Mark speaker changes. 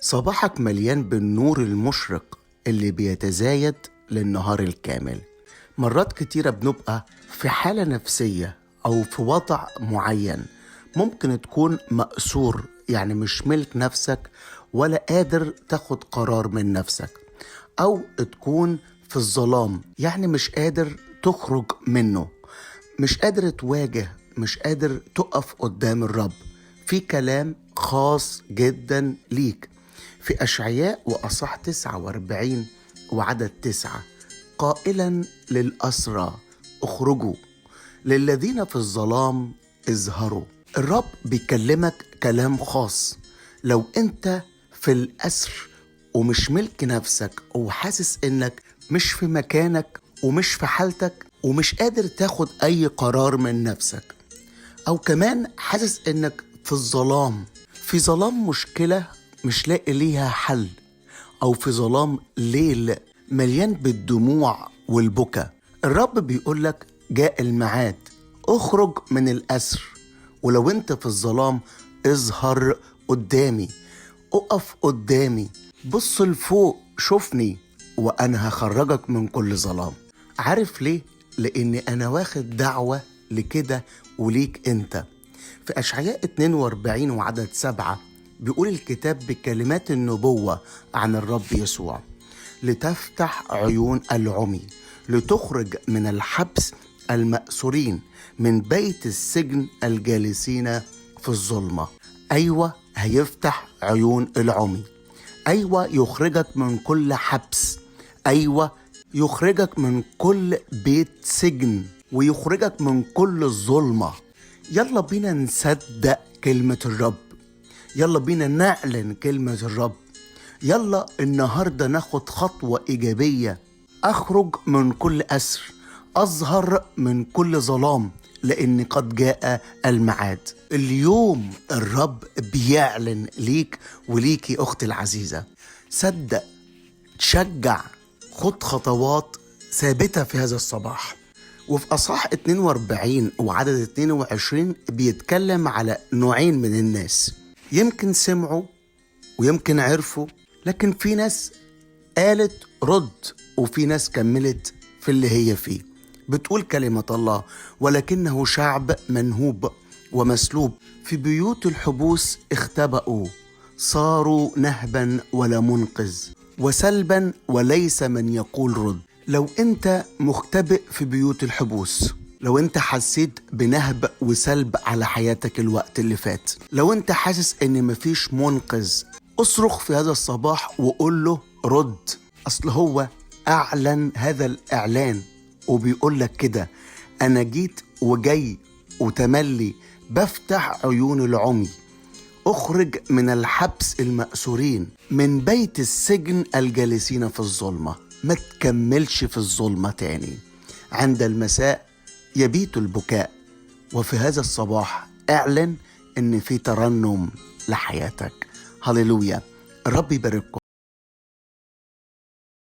Speaker 1: صباحك مليان بالنور المشرق اللي بيتزايد للنهار الكامل. مرات كتيرة بنبقى في حالة نفسية أو في وضع معين، ممكن تكون مأسور، يعني مش ملك نفسك ولا قادر تاخد قرار من نفسك، أو تكون في الظلام، يعني مش قادر تخرج منه، مش قادر تواجه، مش قادر تقف قدام الرب. في كلام خاص جدا ليك في أشعياء وأصح 49 وعدد 9، قائلا للأسرى اخرجوا، للذين في الظلام اظهروا. الرب بيكلمك كلام خاص. لو انت في الأسر ومش ملك نفسك وحاسس انك مش في مكانك ومش في حالتك ومش قادر تاخد اي قرار من نفسك، او كمان حاسس انك في الظلام، في ظلام مشكلة مش لاقي ليها حل، او في ظلام ليل مليان بالدموع والبكا، الرب بيقولك جاء الميعاد، اخرج من الأسر. ولو انت في الظلام اظهر قدامي، اقف قدامي، بص لفوق، شوفني وانا هخرجك من كل ظلام. عارف ليه؟ لاني انا واخد دعوة لكده وليك انت. في أشعياء 42 وعدد 7 بيقول الكتاب بكلمات النبوة عن الرب يسوع: لتفتح عيون العمي، لتخرج من الحبس المأسورين، من بيت السجن الجالسين في الظلمة. أيوة، هيفتح عيون العمي. أيوة، يخرجك من كل حبس. أيوة، يخرجك من كل بيت سجن، ويخرجك من كل الظلمة. يلا بينا نصدق كلمة الرب، يلا بينا نعلن كلمة الرب. يلا النهاردة ناخد خطوة إيجابية، أخرج من كل أسر، أظهر من كل ظلام، لأن قد جاء الميعاد. اليوم الرب بيعلن ليك وليكي أختي العزيزة. صدق، تشجع، خد خطوات ثابتة في هذا الصباح. وفي أصحاح 42 وعدد 22 بيتكلم على نوعين من الناس، يمكن سمعوا ويمكن عرفوا، لكن في ناس قالت رد، وفي ناس كملت في اللي هي فيه. بتقول كلمة الله: ولكنه شعب منهوب ومسلوب، في بيوت الحبوس اختبأوا، صاروا نهبا ولا منقذ، وسلبا وليس من يقول رد. لو انت مختبئ في بيوت الحبوس، لو انت حسيت بنهب وسلب على حياتك الوقت اللي فات، لو انت حاسس ان مفيش منقذ، اصرخ في هذا الصباح وقول له رد. اصل هو اعلن هذا الاعلان وبيقول لك كده: انا جيت وجاي وتملي بفتح عيون العمي، اخرج من الحبس المأسورين، من بيت السجن الجالسين في الظلمة. ما تكملش في الظلمة تاني. عند المساء يبيت البكاء، وفي هذا الصباح اعلن ان في ترنم لحياتك. هللويا. الرب يبارككم.